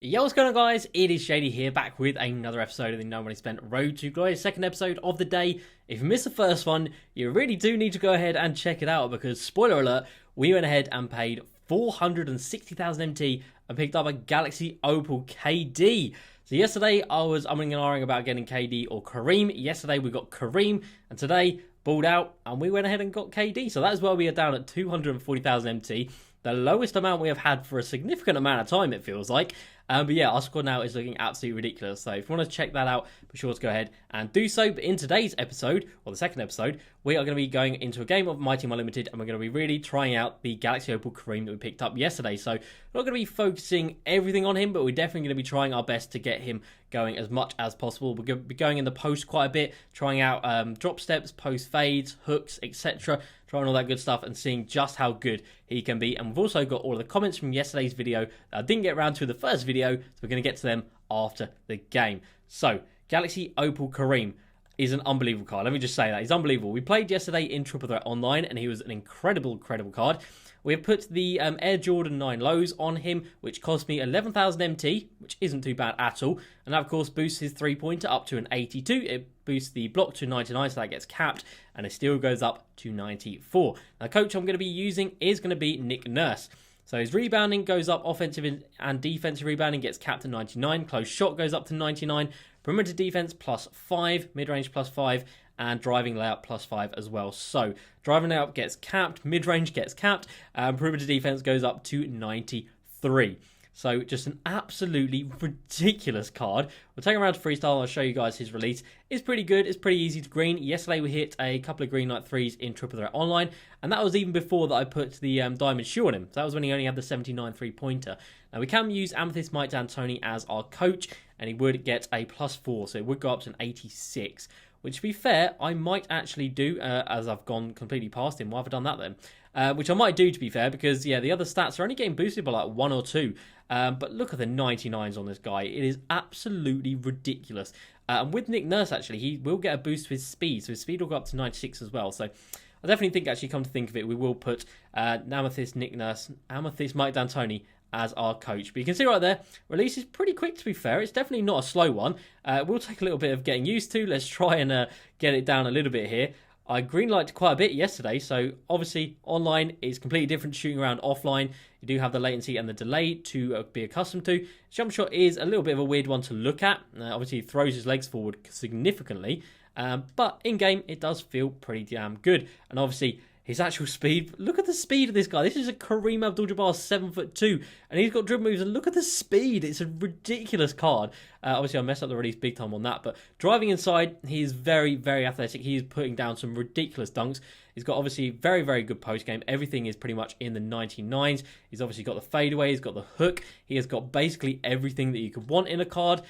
Yo, what's going on, guys? It is JD here, back with another episode of the No Money Spent Road to Glory, second episode of the day. If you missed the first one, you really do need to go ahead and check it out because, spoiler alert, we went ahead and paid 460,000 MT and picked up a Galaxy Opal KD. So yesterday, I was umming and ahhing about getting KD or Kareem. Yesterday, we got Kareem, and today, balled out, and we went ahead and got KD. So that is why we are down at 240,000 MT. The lowest amount we have had for a significant amount of time, it feels like. But yeah, our squad now is looking absolutely ridiculous. So if you want to check that out, be sure to go ahead and do so. But in today's episode, or the second episode, we are going to be going into a game of Myteam Unlimited, and we're going to be really trying out the Galaxy Opal Kareem that we picked up yesterday. So we're not going to be focusing everything on him, but we're definitely going to be trying our best to get him going as much as possible. We're going to be going in the post quite a bit, trying out drop steps, post fades, hooks, etc., trying all that good stuff and seeing just how good he can be. And we've also got all of the comments from yesterday's video that I didn't get around to the first video, so we're going to get to them after the game. So, Galaxy Opal Kareem is an unbelievable card. Let me just say that. He's unbelievable. We played yesterday in Triple Threat Online, and he was an incredible card. We have put the Air Jordan 9 lows on him, which cost me 11,000 MT, which isn't too bad at all. And that, of course, boosts his three-pointer up to an 82. It boosts the block to 99, so that gets capped, and it still goes up to 94. Now, the coach I'm going to be using is going to be Nick Nurse. So his rebounding goes up, offensive and defensive rebounding gets capped to 99, close shot goes up to 99, perimeter defense +5, mid-range +5, and driving layup +5 as well. So driving layup gets capped, mid-range gets capped, and perimeter defense goes up to 93. So just an absolutely ridiculous card. We'll take him around to freestyle and I'll show you guys his release. It's pretty good. It's pretty easy to green. Yesterday we hit a couple of green light threes in Triple Threat Online, and that was even before that I put the diamond shoe on him. So that was when he only had the 79 three-pointer. Now we can use Amethyst Mike D'Antoni as our coach, and he would get a +4, so it would go up to an 86. Which, to be fair, I might actually do, as I've gone completely past him. Why have I done that then? Which I might do, to be fair, because, yeah, the other stats are only getting boosted by, like, 1 or 2. But look at the 99s on this guy. It is absolutely ridiculous. And with Nick Nurse, actually, he will get a boost to his speed. So his speed will go up to 96 as well. So I definitely think, actually, come to think of it, we will put Amethyst, Nick Nurse, Amethyst, Mike D'Antoni as our coach. But you can see right there, release is pretty quick, to be fair. It's definitely not a slow one. It will take a little bit of getting used to. Let's try and get it down a little bit here. I greenlighted quite a bit yesterday, so obviously online is completely different to shooting around offline. You do have the latency and the delay to be accustomed to. Jump shot is a little bit of a weird one to look at. Obviously, he throws his legs forward significantly, but in-game, it does feel pretty damn good. And obviously, his actual speed, look at the speed of this guy. This is a Kareem Abdul-Jabbar 7'2", and he's got dribble moves, and look at the speed. It's a ridiculous card. Obviously, I messed up the release big time on that, but driving inside, he is very, very athletic. He is putting down some ridiculous dunks. He's got obviously very, very good post game. Everything is pretty much in the 99s. He's obviously got the fadeaway. He's got the hook. He has got basically everything that you could want in a card.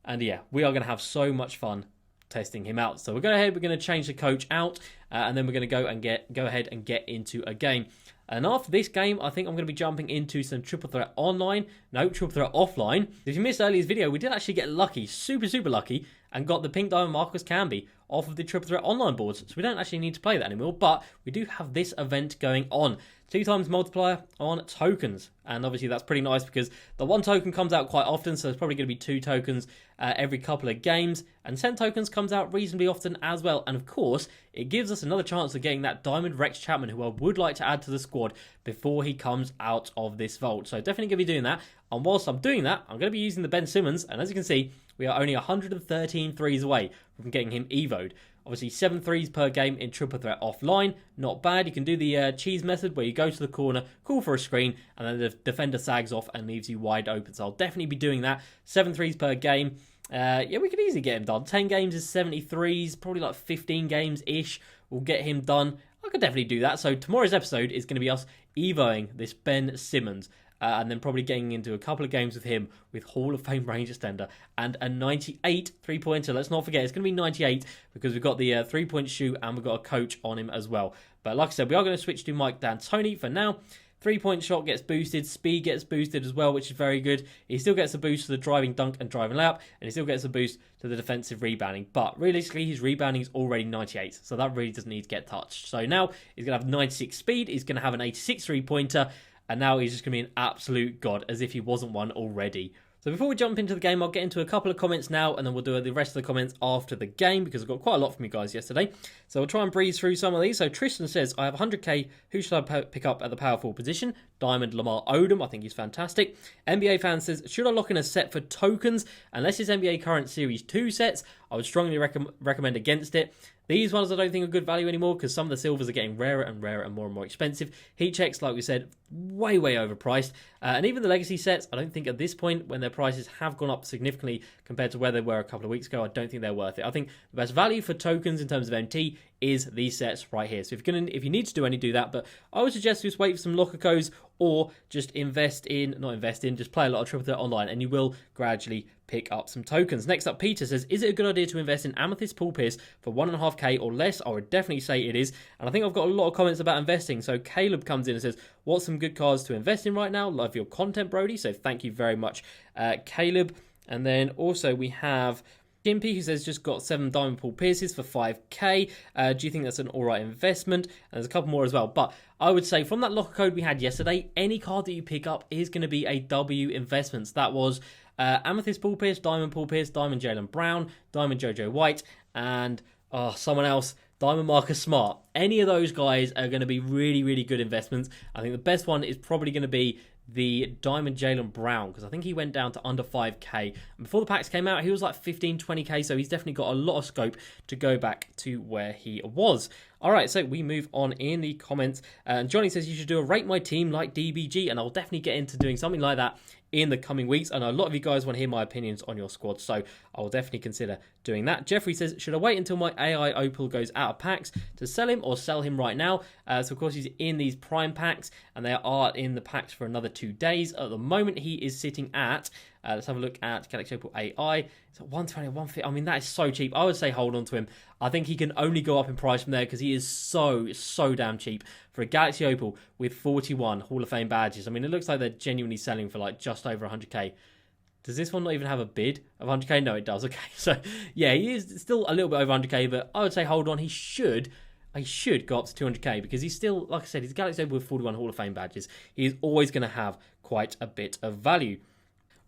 And yeah, we are going to have so much fun testing him out. So we're going to change the coach out, and then we're going to go ahead and get into a game. And after this game, I think I'm going to be jumping into some Triple Threat Online. No, Triple Threat Offline. If you missed earlier's video, we did actually get lucky, super, super lucky, and got the Pink Diamond Marcus Camby off of the Triple Threat Online boards. So we don't actually need to play that anymore, but we do have this event going on. 2 times multiplier on tokens. And obviously that's pretty nice because the 1 token comes out quite often, so there's probably going to be 2 tokens every couple of games. And 10 tokens comes out reasonably often as well. And of course, it gives us another chance of getting that Diamond Rex Chapman, who I would like to add to the squad before he comes out of this vault. So definitely going to be doing that. And whilst I'm doing that, I'm going to be using the Ben Simmons. And as you can see, we are only 113 threes away from getting him evoed. Obviously, 7 threes per game in Triple Threat Offline. Not bad. You can do the cheese method where you go to the corner, call for a screen, and then the defender sags off and leaves you wide open. So I'll definitely be doing that. 7 threes per game. Yeah, we could easily get him done. 10 games is 73s. Probably like 15 games-ish will get him done. I could definitely do that. So tomorrow's episode is going to be us evoing this Ben Simmons. And then probably getting into a couple of games with him with Hall of Fame range extender and a 98 three-pointer. Let's not forget, it's going to be 98 because we've got the three-point shoe and we've got a coach on him as well. But like I said, we are going to switch to Mike D'Antoni for now. 3-point shot gets boosted, speed gets boosted as well, which is very good. He still gets a boost to the driving dunk and driving layup, and he still gets a boost to the defensive rebounding. But realistically, his rebounding is already 98, so that really doesn't need to get touched. So now he's going to have 96 speed, he's going to have an 86 three-pointer, and now he's just going to be an absolute god, as if he wasn't one already. So before we jump into the game, I'll get into a couple of comments now, and then we'll do the rest of the comments after the game, because I got quite a lot from you guys yesterday. So we'll try and breeze through some of these. So Tristan says, I have 100k, who should I pick up at the power forward position? Diamond Lamar Odom, I think he's fantastic. NBA fan says, should I lock in a set for tokens? Unless it's NBA current Series 2 sets, I would strongly recommend against it. These ones I don't think are good value anymore, because some of the silvers are getting rarer and rarer and more expensive. Heat checks, like we said, way overpriced. And even the legacy sets, I don't think at this point, when their prices have gone up significantly compared to where they were a couple of weeks ago, I don't think they're worth it. I think the best value for tokens in terms of MT is these sets right here. So if you need to do any, do that. But I would suggest just wait for some locker codes, or just just play a lot of Triple Threat Online, and you will gradually pick up some tokens. Next up, Peter says, is it a good idea to invest in Amethyst Paul Pierce for 1.5k or less? I would definitely say it is. And I think I've got a lot of comments about investing. So Caleb comes in and says, what's some good cards to invest in right now? Love your content, Brody. So thank you very much, Caleb. And then also we have Gimpy, who says, just got 7 Diamond Paul Pierces for 5k. Do you think that's an alright investment? And there's a couple more as well. But I would say from that locker code we had yesterday, any card that you pick up is going to be a W investment. So that was Amethyst Paul Pierce, Diamond Jaylen Brown, Diamond JoJo White, and someone else, Diamond Marcus Smart. Any of those guys are going to be really good investments. I think the best one is probably going to be the Diamond Jaylen Brown, because I think he went down to under 5k. And before the packs came out, he was like 15-20k, so he's definitely got a lot of scope to go back to where he was. Alright, so we move on in the comments. And Johnny says you should do a Rate My Team like DBG, and I'll definitely get into doing something like that in the coming weeks. I know a lot of you guys want to hear my opinions on your squad, so I will definitely consider doing that. Jeffrey says, should I wait until my AI Opal goes out of packs to sell him, or sell him right now? So of course he's in these prime packs, and they are in the packs for another 2 days. At the moment he is sitting at, let's have a look at Galaxy Opal AI. It's at 120, 150. I mean, that is so cheap. I would say hold on to him. I think he can only go up in price from there, because he is so damn cheap for a Galaxy Opal with 41 Hall of Fame badges. I mean, it looks like they're genuinely selling for like just over 100k. Does this one not even have a bid of 100k? No, it does. Okay, so yeah, he is still a little bit over 100k, but I would say hold on. He should go up to 200k, because he's still, like I said, he's Galaxy Opal with 41 Hall of Fame badges. He is always going to have quite a bit of value.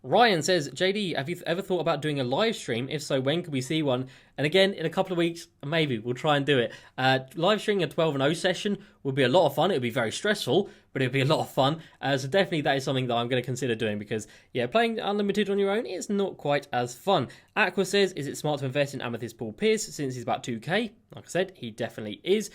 Ryan says, JD, have you ever thought about doing a live stream? If so, when can we see one? And again, in a couple of weeks, maybe we'll try and do it. Live streaming a 12-0 session would be a lot of fun. It would be very stressful, but it would be a lot of fun. So definitely that is something that I'm going to consider doing, because yeah, playing unlimited on your own is not quite as fun. Aqua says, is it smart to invest in Amethyst Paul Pierce since he's about 2k? Like I said, he definitely is.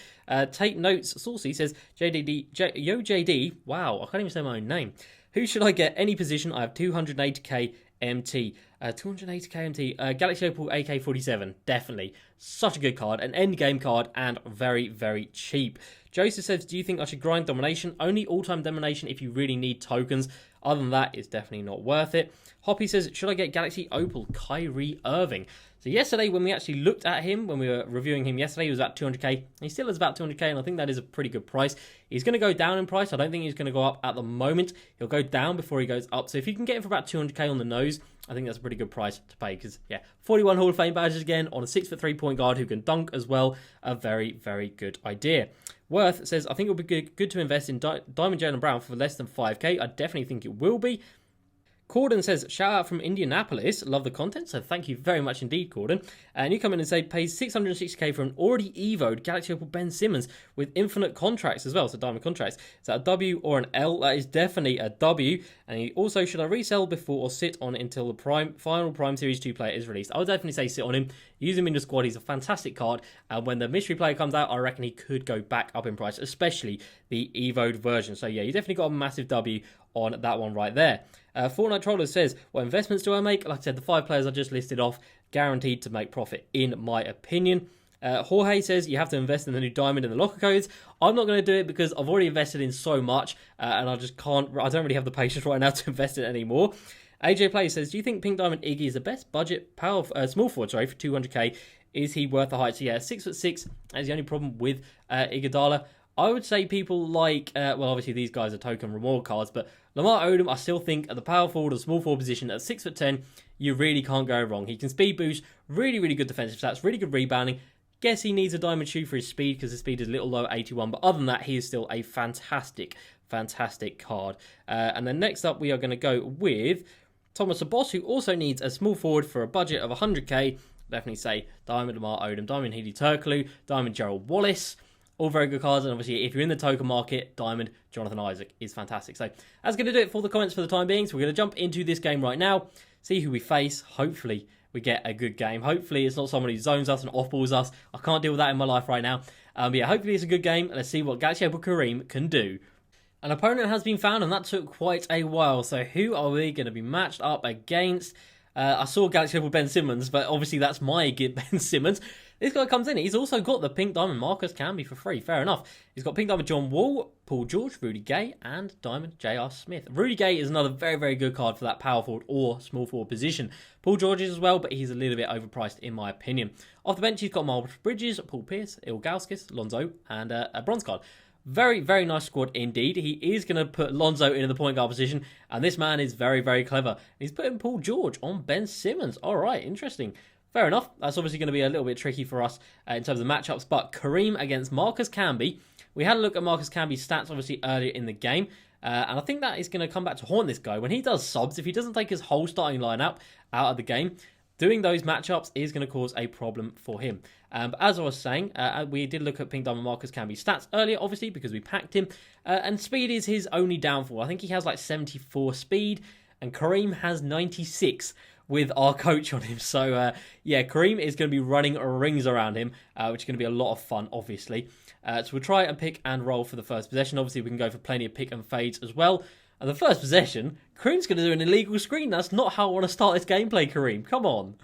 Take notes. Saucy says, JD, wow, I can't even say my own name. Who should I get? Any position. I have 280k MT. 280k MT. Galaxy Opal AK-47. Definitely. Such a good card. An end game card, and very cheap. Joseph says, do you think I should grind domination? Only all-time domination if you really need tokens. Other than that, it's definitely not worth it. Hoppy says, should I get Galaxy Opal Kyrie Irving? So yesterday, when we actually looked at him, when we were reviewing him yesterday, he was at 200k. He still is about 200k, and I think that is a pretty good price. He's going to go down in price. I don't think he's going to go up at the moment. He'll go down before he goes up. So if you can get him for about 200k on the nose, I think that's a pretty good price to pay, because, yeah, 41 Hall of Fame badges again on a 6'3" point guard who can dunk as well. A very good idea. Worth says, I think it would be good to invest in Diamond Jaylen Brown for less than 5k. I definitely think it will be. Corden says, shout out from Indianapolis. Love the content, so thank you very much indeed, Corden. And you come in and say, pays 660k for an already evoed Galaxy Opal Ben Simmons with infinite contracts as well, so diamond contracts. Is that a W or an L? That is definitely a W. And he also, should I resell before or sit on it until the final Prime Series 2 player is released? I would definitely say sit on him. Use him in the squad. He's a fantastic card. And when the mystery player comes out, I reckon he could go back up in price, especially the evoed version. So yeah, you definitely got a massive W on that one right there. Fortnite Troller says, what investments do I make? Like I said, the 5 players I just listed off, guaranteed to make profit, in my opinion. Jorge says, you have to invest in the new diamond and the locker codes. I'm not going to do it because I've already invested in so much, and I don't really have the patience right now to invest in it anymore. AJ Play says, do you think Pink Diamond Iggy is the best budget small forward, for 200k? Is he worth the height? So yeah, 6'6", that's the only problem with Iguodala. I would say people like, well, obviously these guys are token reward cards, but Lamar Odom, I still think at the power forward or small forward position at 6'10", you really can't go wrong. He can speed boost, really good defensive stats, really good rebounding. Guess he needs a diamond shoe for his speed, because his speed is a little low at 81, but other than that, he is still a fantastic card. And then next up, we are going to go with Thomas the Boss, who also needs a small forward for a budget of 100k. Definitely say Diamond Lamar Odom, Diamond Healy Turkoglu, Diamond Gerald Wallace. All very good cards, and obviously if you're in the token market, Diamond Jonathan Isaac is fantastic. So that's going to do it for the comments for the time being. So we're going to jump into this game right now, see who we face. Hopefully we get a good game. Hopefully it's not someone who zones us and off-balls us. I can't deal with that in my life right now. But yeah, hopefully it's a good game. Let's see what Galaxy Opal Kareem can do. An opponent has been found, and that took quite a while. So who are we going to be matched up against? I saw Galaxy Opal Ben Simmons, but obviously that's my Ben Simmons. This guy comes in. He's also got the Pink Diamond Marcus Camby for free. Fair enough. He's got Pink Diamond John Wall, Paul George, Rudy Gay, and Diamond J.R. Smith. Rudy Gay is another very, very good card for that power forward or small forward position. Paul George is as well, but he's a little bit overpriced in my opinion. Off the bench, he's got Miles Bridges, Paul Pierce, Ilgauskas, Lonzo, and a bronze card. Very, very nice squad indeed. He is going to put Lonzo into the point guard position, and this man is very, very clever. He's putting Paul George on Ben Simmons. All right, interesting. Fair enough. That's obviously going to be a little bit tricky for us in terms of matchups, but Kareem against Marcus Camby. We had a look at Marcus Camby's stats, obviously, earlier in the game, and I think that is going to come back to haunt this guy. When he does subs, if he doesn't take his whole starting lineup out of the game, doing those matchups is going to cause a problem for him. But as I was saying, we did look at Pink Diamond Marcus Camby's stats earlier, obviously, because we packed him. And speed is his only downfall. I think he has like 74 speed, and Kareem has 96 with our coach on him. So, yeah, Kareem is going to be running rings around him, which is going to be a lot of fun, obviously. So we'll try and pick and roll for the first possession. Obviously, we can go for plenty of pick and fades as well. And the first possession, Kareem's going to do an illegal screen. That's not how I want to start this gameplay, Kareem. Come on.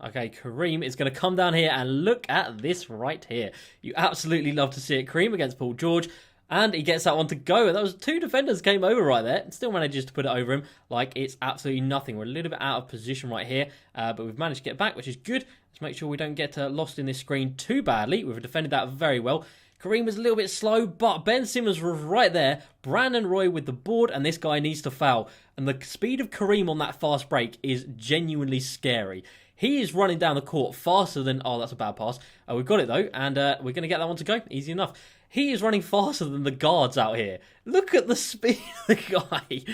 Okay, Kareem is going to come down here and look at this right here. You absolutely love to see it. Kareem against Paul George. And he gets that one to go. That was two defenders came over right there. Still manages to put it over him like it's absolutely nothing. We're a little bit out of position right here. But we've managed to get back, which is good. Let's make sure we don't get lost in this screen too badly. We've defended that very well. Kareem was a little bit slow, but Ben Simmons was right there. Brandon Roy with the board, and this guy needs to foul. And the speed of Kareem on that fast break is genuinely scary. He is running down the court faster than... Oh, that's a bad pass. We've got it, though, and we're going to get that one to go. Easy enough. He is running faster than the guards out here. Look at the speed of the guy.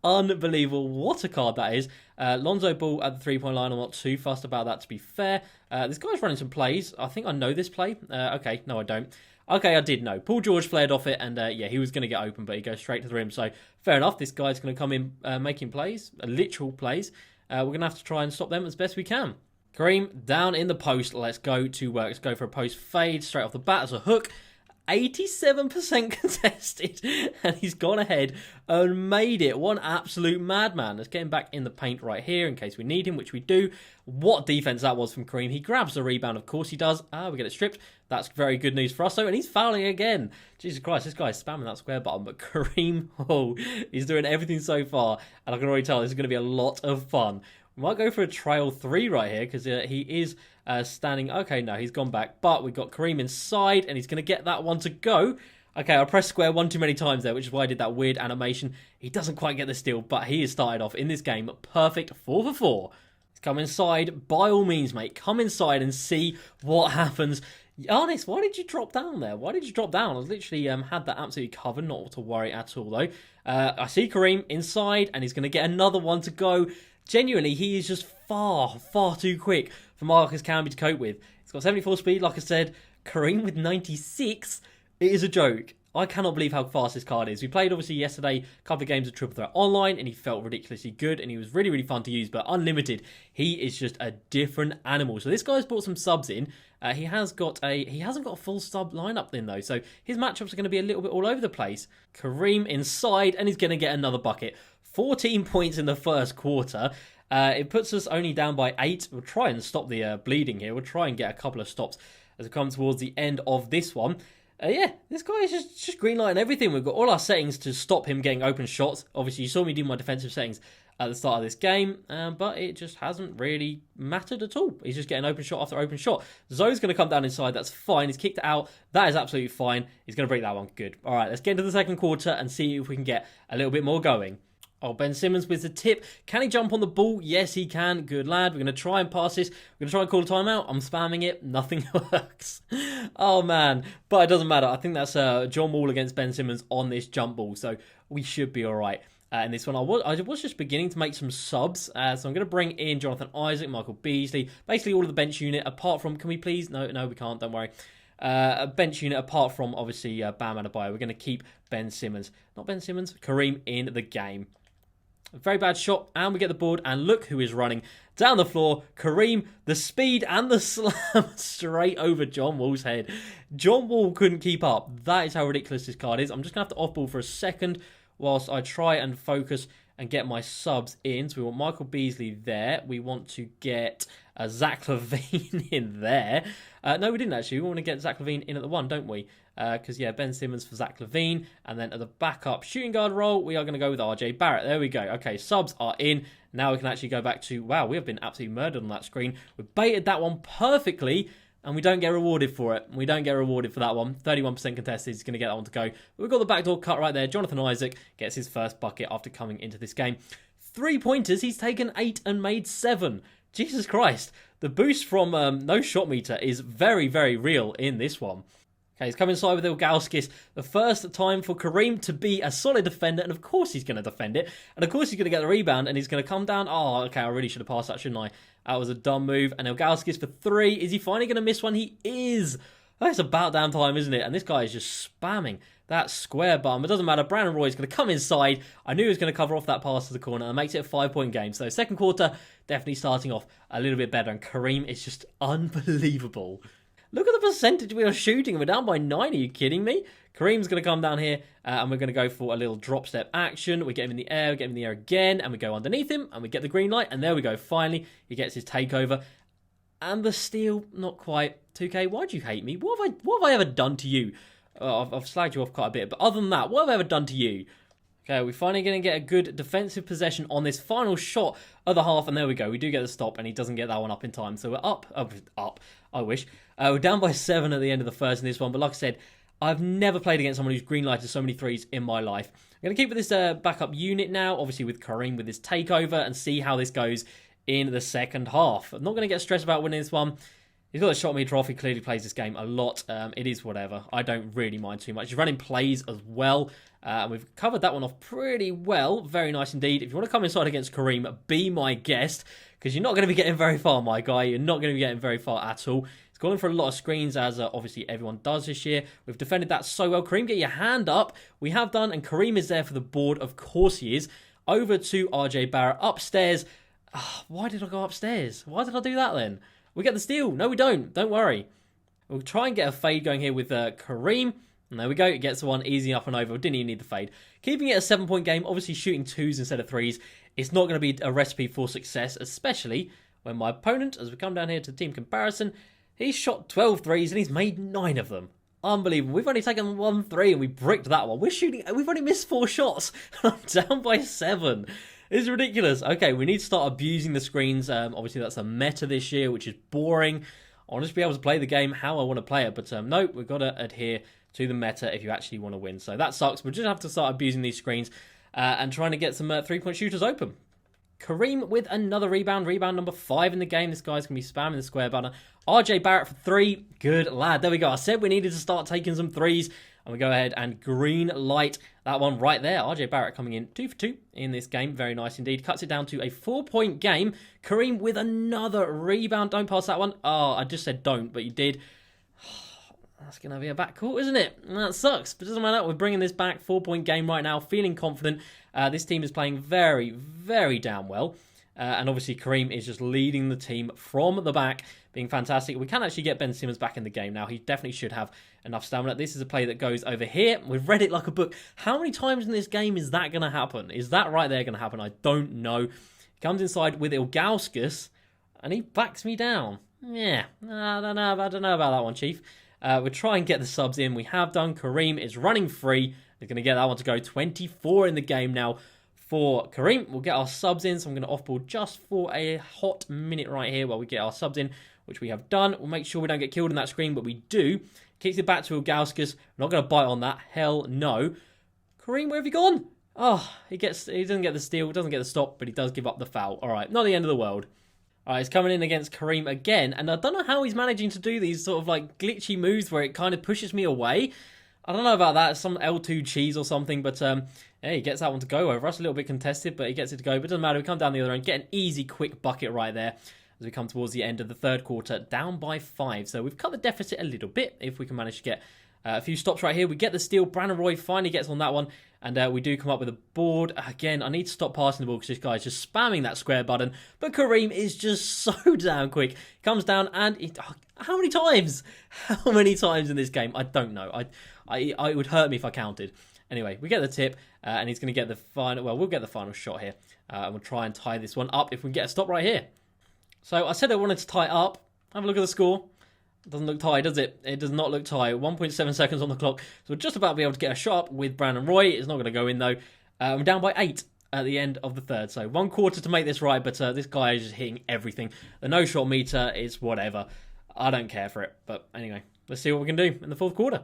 Unbelievable. What a card that is. Lonzo Ball at the three-point line. I'm not too fussed about that, to be fair. This guy's running some plays. I think I know this play. Okay, no, I don't. Okay, I did know. Paul George flared off it, and yeah, he was going to get open, but he goes straight to the rim. So, fair enough. This guy's going to come in making plays, literal plays. We're going to have to try and stop them as best we can. Kareem down in the post. Let's go to work. Let's go for a post fade straight off the bat as a hook. 87% contested, and he's gone ahead and made it. One absolute madman. Let's get him back in the paint right here in case we need him, which we do. What defense that was from Kareem. He grabs the rebound, of course he does. We get it stripped. That's very good news for us, though, and he's fouling again. Jesus Christ, this guy's spamming that square button, but Kareem, he's doing everything so far, and I can already tell this is going to be a lot of fun. We might go for a trail 3 right here because he is standing. Okay, no, he's gone back. But we've got Kareem inside, and he's going to get that one to go. Okay, I pressed square one too many times there, which is why I did that weird animation. He doesn't quite get the steal, but he has started off in this game perfect 4 for 4. He's come inside. By all means, mate, come inside and see what happens. Giannis, why did you drop down there? Why did you drop down? I was literally had that absolutely covered, not to worry at all, though. I see Kareem inside, and he's going to get another one to go. Genuinely, he is just far, far too quick for Marcus Camby to cope with. He's got 74 speed, like I said. Kareem with 96. It is a joke. I cannot believe how fast this card is. We played, obviously, yesterday a couple of games of Triple Threat Online, and he felt ridiculously good, and he was really, really fun to use. But Unlimited, he is just a different animal. So this guy's brought some subs in. He hasn't got a full sub lineup in, though. So his matchups are going to be a little bit all over the place. Kareem inside, and he's going to get another bucket. 14 points in the first quarter. It puts us only down by 8. We'll try and stop the bleeding here. We'll try and get a couple of stops as we come towards the end of this one. Yeah, this guy is just greenlighting everything. We've got all our settings to stop him getting open shots. Obviously, you saw me do my defensive settings at the start of this game, but it just hasn't really mattered at all. He's just getting open shot after open shot. Zoe's going to come down inside. That's fine. He's kicked it out. That is absolutely fine. He's going to break that one. Good. All right, let's get into the second quarter and see if we can get a little bit more going. Oh, Ben Simmons with the tip. Can he jump on the ball? Yes, he can. Good lad. We're going to try and pass this. We're going to try and call a timeout. I'm spamming it. Nothing works. Oh, man. But it doesn't matter. I think that's John Wall against Ben Simmons on this jump ball. So we should be all right. in this one. I was just beginning to make some subs, so I'm going to bring in Jonathan Isaac, Michael Beasley, basically all of the bench unit, apart from, can we please? No, we can't, don't worry. A bench unit apart from, obviously, Bam Adebayo. We're going to keep Kareem in the game. A very bad shot, and we get the board, and look who is running down the floor. Kareem, the speed and the slam straight over John Wall's head. John Wall couldn't keep up. That is how ridiculous this card is. I'm just going to have to off-ball for a second whilst I try and focus and get my subs in. So we want Michael Beasley there. We want to get Zach LaVine in there. No, we didn't actually. We want to get Zach LaVine in at the 1, don't we? Because, yeah, Ben Simmons for Zach LaVine. And then at the backup shooting guard role, we are going to go with RJ Barrett. There we go. Okay, subs are in. Now we can actually go back to, wow, we have been absolutely murdered on that screen. We baited that one perfectly, and we don't get rewarded for it. We don't get rewarded for that one. 31% contested. He's going to get that one to go. But we've got the backdoor cut right there. Jonathan Isaac gets his first bucket after coming into this game. 3-pointers. He's taken 8 and made 7. Jesus Christ. The boost from No Shot Meter is very, very real in this one. Okay, he's coming inside with Ilgauskas. The first time for Kareem to be a solid defender, and of course he's going to defend it. And of course he's going to get the rebound, and he's going to come down. Oh, okay, I really should have passed that, shouldn't I? That was a dumb move. And Ilgauskas for 3. Is he finally going to miss one? He is. That's about damn time, isn't it? And this guy is just spamming that square bum. It doesn't matter. Brandon Roy is going to come inside. I knew he was going to cover off that pass to the corner, and makes it a 5-point game. So second quarter, definitely starting off a little bit better. And Kareem is just unbelievable. Look at the percentage we are shooting. We're down by 9. Are you kidding me? Kareem's going to come down here, and we're going to go for a little drop step action. We get him in the air, we get him in the air again, and we go underneath him, and we get the green light, and there we go. Finally, he gets his takeover. And the steal, not quite. 2K, why'd you hate me? What have I ever done to you? I've slagged you off quite a bit, but other than that, what have I ever done to you? Okay, we're finally going to get a good defensive possession on this final shot of the half, and there we go. We do get the stop, and he doesn't get that one up in time. So we're up, I wish. We're down by 7 at the end of the first in this one, but like I said, I've never played against someone who's green-lighted so many threes in my life. I'm going to keep with this backup unit now, obviously with Kareem with his takeover, and see how this goes in the second half. I'm not going to get stressed about winning this one. He's got a shot meter off. He clearly plays this game a lot. It is whatever. I don't really mind too much. He's running plays as well. And we've covered that one off pretty well. Very nice indeed. If you want to come inside against Kareem, be my guest. Because you're not going to be getting very far, my guy. You're not going to be getting very far at all. He's calling for a lot of screens, as obviously everyone does this year. We've defended that so well. Kareem, get your hand up. We have done. And Kareem is there for the board. Of course he is. Over to RJ Barrett. Upstairs. Why did I go upstairs? Why did I do that then? We get the steal. No, we don't. Don't worry. We'll try and get a fade going here with Kareem. And there we go. It gets the one easy up and over. Didn't even need the fade. Keeping it a 7-point game. Obviously shooting 2s instead of 3s. It's not going to be a recipe for success. Especially when my opponent, as we come down here to team comparison, he's shot 12 threes and he's made 9 of them. Unbelievable. We've only taken 1 3 and we bricked that one. We've only missed 4 shots. I'm down by 7. It's ridiculous. Okay, we need to start abusing the screens. Obviously, that's a meta this year, which is boring. I want to just be able to play the game how I want to play it. But no, we've got to adhere to the meta if you actually want to win. So that sucks. We'll just have to start abusing these screens and trying to get some 3-point shooters open. Kareem with another rebound. Rebound number 5 in the game. This guy's going to be spamming the square button. RJ Barrett for 3. Good lad. There we go. I said we needed to start taking some 3s. And we go ahead and green light that one right there. RJ Barrett coming in 2 for 2 in this game. Very nice indeed. Cuts it down to a 4-point game. Kareem with another rebound. Don't pass that one. Oh, I just said don't, but you did. That's going to be a backcourt, isn't it? That sucks, but it doesn't matter. We're bringing this back. 4-point game right now. Feeling confident. This team is playing very, very damn well. And obviously Kareem is just leading the team from the back, being fantastic. We can actually get Ben Simmons back in the game now. He definitely should have enough stamina. This is a play that goes over here. We've read it like a book. How many times in this game is that going to happen? Is that right there going to happen? I don't know. He comes inside with Ilgauskas, and he backs me down. Yeah, I don't know about that one, Chief. We'll try and get the subs in. We have done. Kareem is running free. They're going to get that one to go. 24 in the game now for Kareem. We'll get our subs in, so I'm going to off-ball just for a hot minute right here while we get our subs in, which we have done. We'll make sure we don't get killed in that screen, but we do. Kicks it back to Ilgauskas. We're not going to bite on that. Hell no. Kareem, where have you gone? Oh, he doesn't get the steal, doesn't get the stop, but he does give up the foul. All right, not the end of the world. All right, he's coming in against Kareem again, and I don't know how he's managing to do these sort of like glitchy moves where it kind of pushes me away. I don't know about that. Some L2 cheese or something, but yeah, he gets that one to go over us. A little bit contested, but he gets it to go. But it doesn't matter. We come down the other end, get an easy, quick bucket right there as we come towards the end of the third quarter, down by 5. So we've cut the deficit a little bit if we can manage to get a few stops right here. We get the steal. Brandon Roy finally gets on that one, and we do come up with a board. Again, I need to stop passing the ball because this guy's just spamming that square button, but Kareem is just so damn quick. Comes down, and how many times? How many times in this game? I don't know. It would hurt me if I counted. Anyway, we get the tip, and he's going to get the final. Well, we'll get the final shot here, and we'll try and tie this one up if we can get a stop right here. So I said I wanted to tie it up. Have a look at the score. It doesn't look tight, does it? It does not look tight. 1.7 seconds on the clock. So we're just about to be able to get a shot up with Brandon Roy. It's not going to go in, though. We're down by 8 at the end of the third. So 1 quarter to make this right, but this guy is just hitting everything. The no-shot meter is whatever. I don't care for it. But anyway, let's see what we can do in the fourth quarter.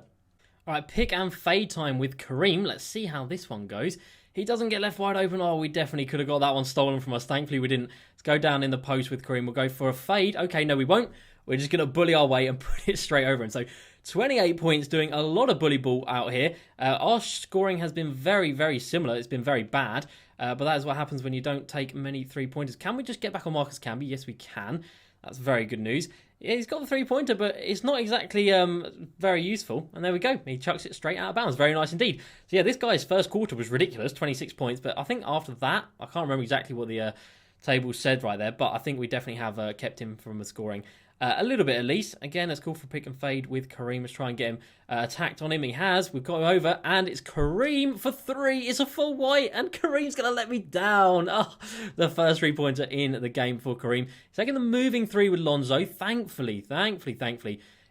All right, pick and fade time with Kareem. Let's see how this one goes. He doesn't get left wide open. Oh, we definitely could have got that one stolen from us. Thankfully, we didn't. Let's go down in the post with Kareem. We'll go for a fade. Okay, no, we won't. We're just going to bully our way and put it straight over him. So 28 points, doing a lot of bully ball out here. Our scoring has been very, very similar. It's been very bad. But that is what happens when you don't take many three-pointers. Can we just get back on Marcus Camby? Yes, we can. That's very good news. Yeah, he's got the three-pointer, but it's not exactly very useful. And there we go. He chucks it straight out of bounds. Very nice indeed. So yeah, this guy's first quarter was ridiculous, 26 points. But I think after that, I can't remember exactly what the table said right there, but I think we definitely have kept him from scoring a little bit at least. Again, let's call for pick and fade with Kareem. Let's try and get him attacked on him. He has. We've got him over, and it's Kareem for 3. It's a full white, and Kareem's going to let me down. Oh, the first three-pointer in the game for Kareem. He's taking the moving 3 with Lonzo. Thankfully,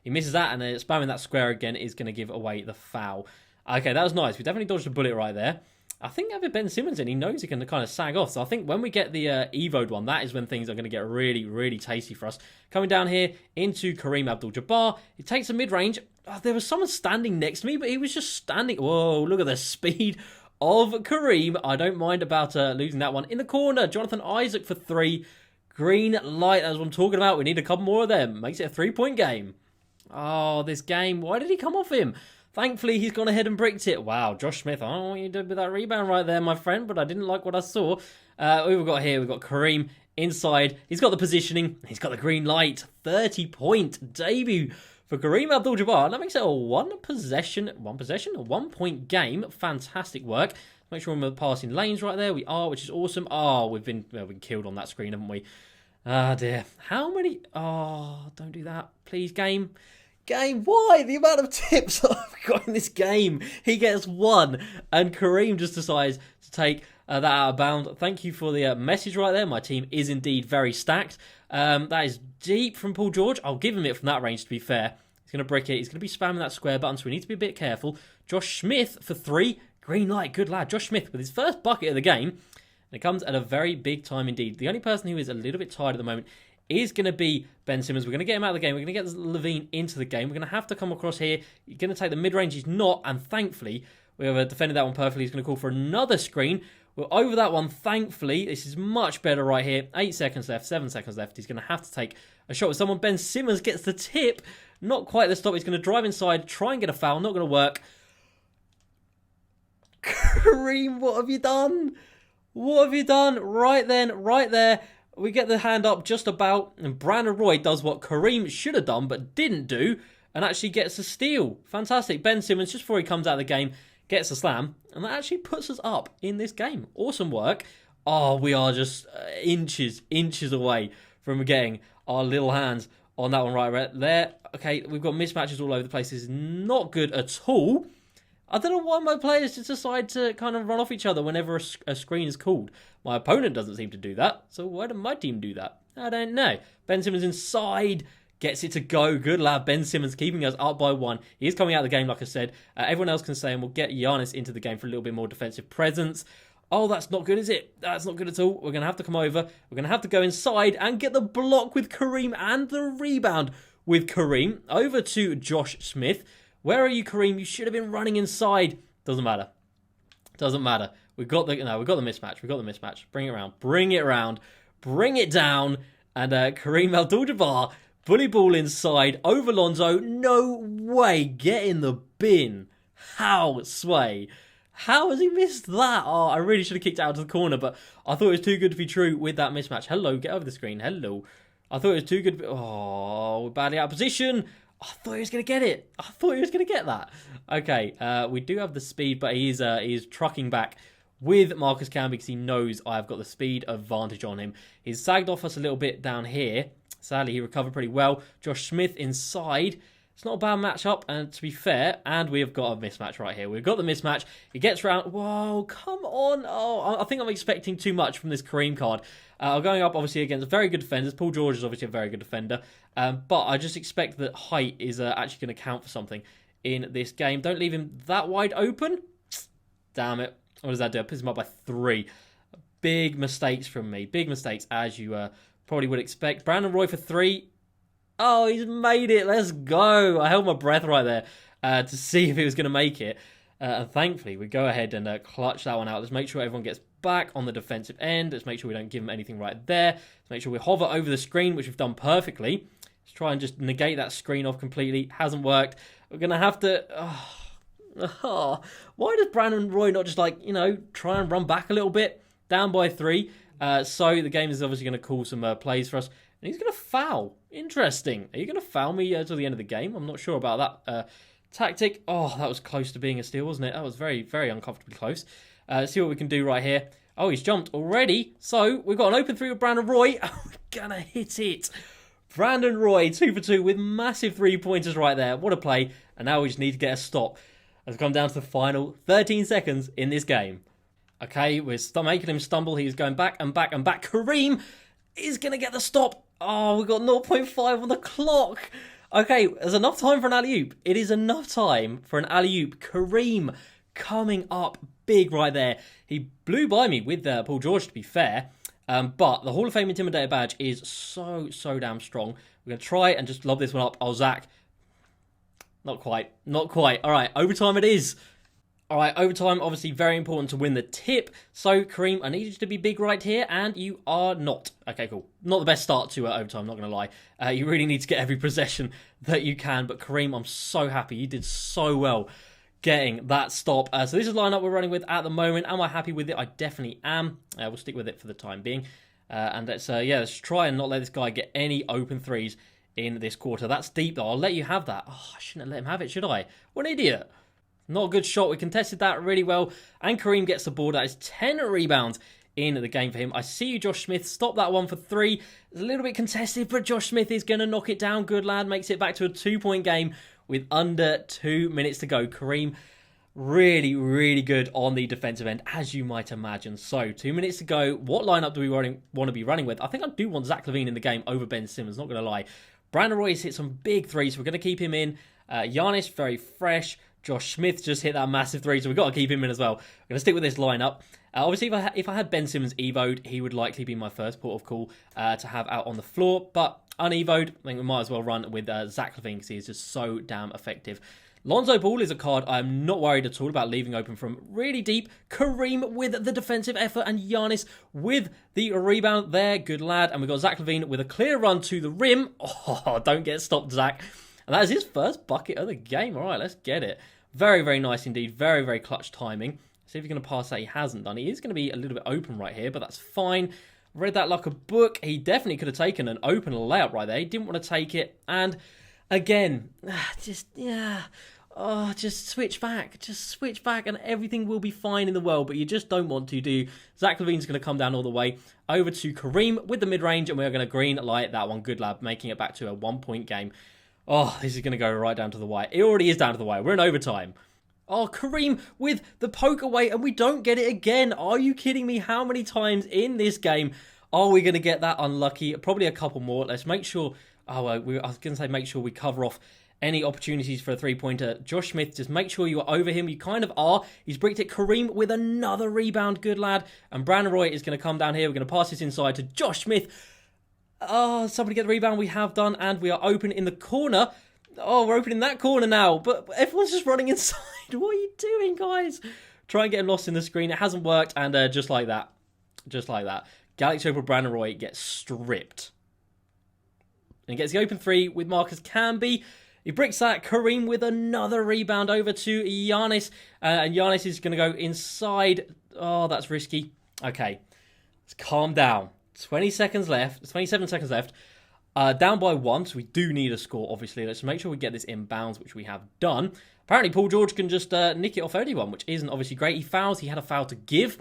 he misses that, and then spamming that square again is going to give away the foul. Okay, that was nice. We definitely dodged a bullet right there. I think having Ben Simmons in, he knows he can kind of sag off. So I think when we get the Evo'd one, that is when things are going to get really, really tasty for us. Coming down here into Kareem Abdul-Jabbar. He takes a mid-range. Oh, there was someone standing next to me, but he was just standing. Whoa, look at the speed of Kareem. I don't mind about losing that one. In the corner, Jonathan Isaac for 3. Green light, that's what I'm talking about. We need a couple more of them. Makes it a 3-point game. Oh, this game. Why did he come off him? Thankfully, he's gone ahead and bricked it. Wow, Josh Smith, I don't know what you did with that rebound right there, my friend, but I didn't like what I saw. We've got here, we've got Kareem inside. He's got the positioning. He's got the green light. 30-point debut for Kareem Abdul-Jabbar. That makes it a 1-point game. Fantastic work. Make sure we're passing lanes right there. We are, which is awesome. Oh, we've been killed on that screen, haven't we? Ah, dear. How many? Oh, don't do that. Please, game. Why? The amount of tips I've got in this game. He gets 1, and Kareem just decides to take that out of bounds. Thank you for the message right there. My team is indeed very stacked. That is deep from Paul George. I'll give him it from that range, to be fair. He's going to brick it. He's going to be spamming that square button, so we need to be a bit careful. Josh Smith for 3. Green light. Good lad. Josh Smith with his first bucket of the game. And it comes at a very big time indeed. The only person who is a little bit tired at the moment is going to be Ben Simmons. We're going to get him out of the game. We're going to get Levine into the game. We're going to have to come across here. He's going to take the mid-range. He's not, and thankfully, we have defended that one perfectly. He's going to call for another screen. We're over that one, thankfully. This is much better right here. 8 seconds left, 7 seconds left. He's going to have to take a shot with someone. Ben Simmons gets the tip. Not quite the stop. He's going to drive inside, try and get a foul. Not going to work. Kareem, what have you done? What have you done? Right then, right there. We get the hand up just about, and Brandon Roy does what Kareem should have done but didn't do, and actually gets a steal. Fantastic. Ben Simmons, just before he comes out of the game, gets a slam, and that actually puts us up in this game. Awesome work. Oh, we are just inches away from getting our little hands on that one right there. Okay, we've got mismatches all over the place. This is not good at all. I don't know why my players just decide to kind of run off each other whenever a screen is called. My opponent doesn't seem to do that, so why did my team do that? I don't know. Ben Simmons inside, gets it to go. Good lad, Ben Simmons keeping us up by 1. He is coming out of the game, like I said. Everyone else can stay, and we'll get Giannis into the game for a little bit more defensive presence. Oh, that's not good, is it? That's not good at all. We're going to have to come over. We're going to have to go inside and get the block with Kareem and the rebound with Kareem. Over to Josh Smith. Where are you, Kareem? You should have been running inside. Doesn't matter. Doesn't matter. We've got the mismatch. We've got the mismatch. Bring it around. Bring it around. Bring it down. And Kareem Abdul-Jabbar, bully ball inside over Lonzo. No way. Get in the bin. How, Sway? How has he missed that? Oh, I really should have kicked it out to the corner, but I thought it was too good to be true with that mismatch. Hello, get over the screen. Hello. I thought it was too good to be... Oh, we're badly out of position. I thought he was going to get it. I thought he was going to get that. Okay, we do have the speed, but he is trucking back with Marcus Camby because he knows I've got the speed advantage on him. He's sagged off us a little bit down here. Sadly, he recovered pretty well. Josh Smith inside. It's not a bad matchup, and to be fair, and we have got a mismatch right here. We've got the mismatch. He gets round. Whoa, come on. Oh, I think I'm expecting too much from this Kareem card. Going up, obviously, against very good defenders. Paul George is obviously a very good defender. But I just expect that height is actually going to count for something in this game. Don't leave him that wide open. Damn it. What does that do? It puts him up by 3. Big mistakes from me. Big mistakes, as you probably would expect. Brandon Roy for 3. Oh, he's made it. Let's go. I held my breath right there to see if he was going to make it. And thankfully, we go ahead and clutch that one out. Let's make sure everyone gets back on the defensive end. Let's make sure we don't give him anything right there. Let's make sure we hover over the screen, which we've done perfectly. Let's try and just negate that screen off completely. Hasn't worked. We're going to have to... why does Brandon Roy not just, like, you know, try and run back a little bit? Down by 3. So the game is obviously going to call some plays for us. And he's going to foul. Interesting. Are you going to foul me till the end of the game? I'm not sure about that tactic. Oh, that was close to being a steal, wasn't it? That was very, very uncomfortably close. Let's see what we can do right here. Oh, he's jumped already. So we've got an open 3 with Brandon Roy. Oh, we're going to hit it. Brandon Roy, 2 for 2 with massive 3-pointers right there. What a play. And now we just need to get a stop as we come down to the final 13 seconds in this game. Okay, we're making him stumble. He's going back and back and back. Kareem is going to get the stop. Oh, we've got 0.5 on the clock. Okay, there's enough time for an alley-oop. It is enough time for an alley-oop. Kareem coming up big right there. He blew by me with Paul George, to be fair. But the Hall of Fame Intimidator badge is so damn strong. We're going to try and just lob this one up. Oh, Zach. Not quite. Not quite. All right, overtime it is. All right, overtime, obviously very important to win the tip. So, Kareem, I need you to be big right here, and you are not. Okay, cool. Not the best start to overtime, not going to lie. You really need to get every possession that you can. But, Kareem, I'm so happy. You did so well getting that stop. So, this is the lineup we're running with at the moment. Am I happy with it? I definitely am. We'll stick with it for the time being. And let's try and not let this guy get any open threes in this quarter. That's deep, though. I'll let you have that. Oh, I shouldn't have let him have it, should I? What an idiot. Not a good shot. We contested that really well. And Kareem gets the ball. That is 10 rebounds in the game for him. I see you, Josh Smith. Stop that one for 3. It's a little bit contested, but Josh Smith is going to knock it down. Good lad. Makes it back to a 2-point game with under 2 minutes to go. Kareem, really good on the defensive end, as you might imagine. So, 2 minutes to go. What lineup do we want to be running with? I think I do want Zach LaVine in the game over Ben Simmons. Not going to lie. Brandon Roy has hit some big threes, so we're going to keep him in. Giannis, very fresh. Josh Smith just hit that massive 3, so we've got to keep him in as well. I'm going to stick with this lineup. Obviously, if I had Ben Simmons evoed, he would likely be my first port of call to have out on the floor. But unevoed, I think we might as well run with Zach LaVine because he's just so damn effective. Lonzo Ball is a card I'm not worried at all about leaving open from really deep. Kareem with the defensive effort and Giannis with the rebound there. Good lad. And we've got Zach LaVine with a clear run to the rim. Oh, don't get stopped, Zach. And that is his first bucket of the game. All right, let's get it. Very nice indeed. Very clutch timing. See if he's going to pass that. He hasn't done. He is going to be a little bit open right here, but that's fine. Read that like a book. He definitely could have taken an open layup right there. He didn't want to take it. And again, just switch back. Just switch back and everything will be fine in the world, but you just don't want to, do you? Zach LaVine's going to come down all the way over to Kareem with the mid-range, and we're going to green light that one. Good lad, making it back to a 1-point game. Oh, this is going to go right down to the wire. It already is down to the wire. We're in overtime. Oh, Kareem with the poke away, and we don't get it again. Are you kidding me? How many times in this game are we going to get that unlucky? Probably a couple more. Let's make sure... I was going to say make sure we cover off any opportunities for a three-pointer. Josh Smith, just make sure you are over him. You kind of are. He's bricked it. Kareem with another rebound. Good lad. And Brandon Roy is going to come down here. We're going to pass this inside to Josh Smith. Oh, somebody get the rebound. We have done, and we are open in the corner. Oh, we're opening that corner now, but everyone's just running inside. What are you doing, guys? Try and get him lost in the screen. It hasn't worked, and just like that, Galaxy Opal Brandon Roy gets stripped. And he gets the open 3 with Marcus Camby. He bricks that. Kareem with another rebound over to Giannis. And Giannis is going to go inside. Oh, that's risky. Okay, let's calm down. 20 seconds left. 27 seconds left. Down by 1, so we do need a score, obviously. Let's make sure we get this inbounds, which we have done. Apparently, Paul George can just nick it off anyone, which isn't obviously great. He fouls. He had a foul to give.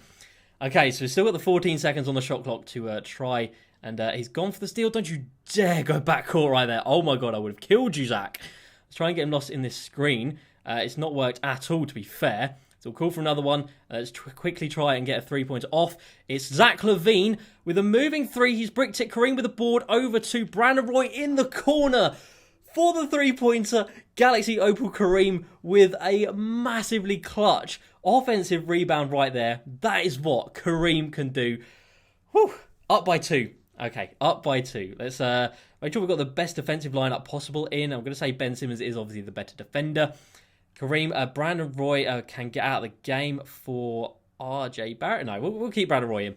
Okay, so we've still got the 14 seconds on the shot clock to try. And he's gone for the steal. Don't you dare go backcourt right there. Oh my god, I would have killed you, Zach. Let's try and get him lost in this screen. It's not worked at all, to be fair. So we'll call for another one. Let's quickly try and get a 3-pointer off. It's Zach LaVine with a moving 3. He's bricked it. Kareem with a board over to Brandon Roy in the corner for the 3-pointer. Galaxy Opal Kareem with a massively clutch offensive rebound right there. That is what Kareem can do. Whew. Up by 2. Okay, up by 2. Let's make sure we've got the best defensive lineup possible in. I'm going to say Ben Simmons is obviously the better defender. Kareem, Brandon Roy can get out of the game for RJ Barrett. No, we'll keep Brandon Roy in.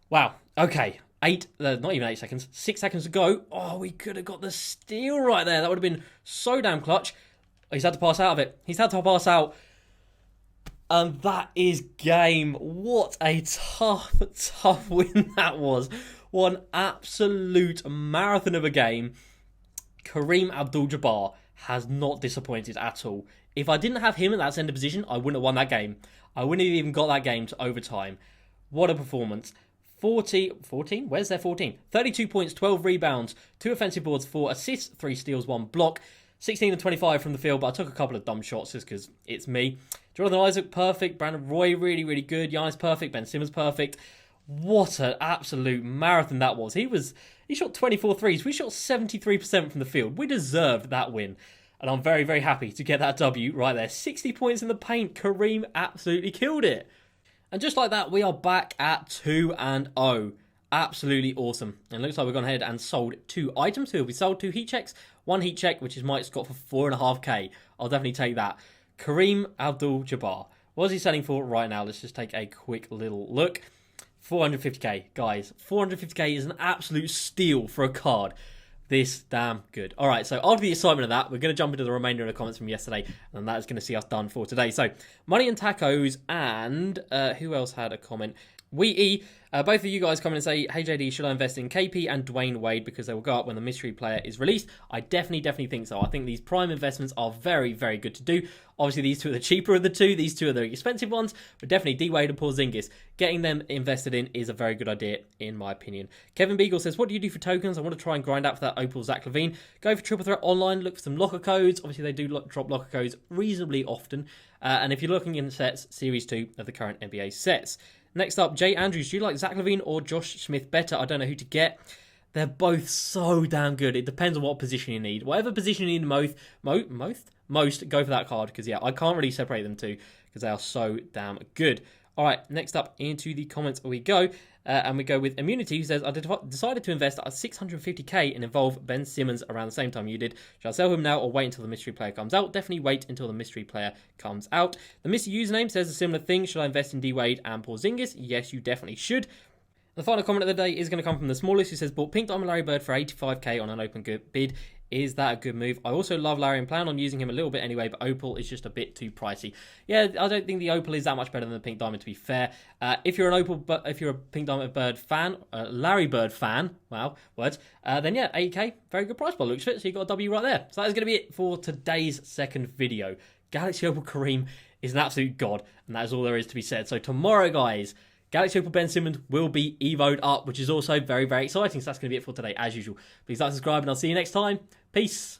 Wow, okay. Not even 8 seconds. 6 seconds to go. Oh, we could have got the steal right there. That would have been so damn clutch. He's had to pass out of it. He's had to pass out. And that is game. What a tough win that was. One absolute marathon of a game. Kareem Abdul-Jabbar has not disappointed at all. If I didn't have him in that center position, I wouldn't have won that game. I wouldn't have even got that game to overtime. What a performance. 14? Where's their 14? 32 points, 12 rebounds, 2 offensive boards, 4 assists, 3 steals, 1 block. 16 and 25 from the field, but I took a couple of dumb shots just because it's me. Jonathan Isaac, perfect. Brandon Roy, really, really good. Giannis, perfect. Ben Simmons, perfect. What an absolute marathon that was. He shot 24 threes. We shot 73% from the field. We deserved that win. And I'm very, very happy to get that W right there. 60 points in the paint. Kareem absolutely killed it. And just like that, we are back at 2-0. Absolutely awesome. And it looks like we've gone ahead and sold 2 items. We sold 2 heat checks. 1 heat check, which is Mike Scott for 4.5k. I'll definitely take that. Kareem Abdul-Jabbar. What is he selling for right now? Let's just take a quick little look. 450k, guys. 450k is an absolute steal for a card. This damn good. All right, so after the excitement of that, we're going to jump into the remainder of the comments from yesterday, and that is going to see us done for today. So, Money and Tacos, and who else had a comment? Both of you guys come in and say, hey JD, should I invest in KP and Dwayne Wade because they will go up when the mystery player is released? I definitely think so. I think these prime investments are very, very good to do. Obviously, these 2 are the cheaper of the 2. These 2 are the expensive ones, but definitely D-Wade and Porzingis. Getting them invested in is a very good idea, in my opinion. Kevin Beagle says, what do you do for tokens? I want to try and grind out for that Opal Zach LaVine. Go for Triple Threat Online, look for some locker codes. Obviously, they do drop locker codes reasonably often. And if you're looking in sets, Series 2 of the current NBA sets. Next up, Jay Andrews. Do you like Zach LaVine or Josh Smith better? I don't know who to get. They're both so damn good. It depends on what position you need. Whatever position you need most, go for that card. Because, yeah, I can't really separate them two because they are so damn good. All right, next up into the comments we go. And we go with Immunity, who says, I decided to invest at 650k and involve Ben Simmons around the same time you did. Shall I sell him now or wait until the mystery player comes out? Definitely wait until the mystery player comes out. The Missy username says a similar thing. Should I invest in D-Wade and Porzingis? Yes, you definitely should. The final comment of the day is going to come from the smallest, who says, bought Pink Diamond Larry Bird for 85k on an open bid. Is that a good move? I also love Larry and plan on using him a little bit anyway, but Opal is just a bit too pricey. Yeah, I don't think the Opal is that much better than the Pink Diamond, to be fair. If you're an Opal, but if you're a Pink Diamond Bird fan, Larry Bird fan, wow, words, then yeah, 80k, very good price by the looks of it, so you got a W right there. So that is going to be it for today's second video. Galaxy Opal Kareem is an absolute god, and that is all there is to be said. So tomorrow, guys, Galaxy Opal Ben Simmons will be evoed up, which is also very, very exciting. So that's going to be it for today, as usual. Please like, subscribe, and I'll see you next time. Peace.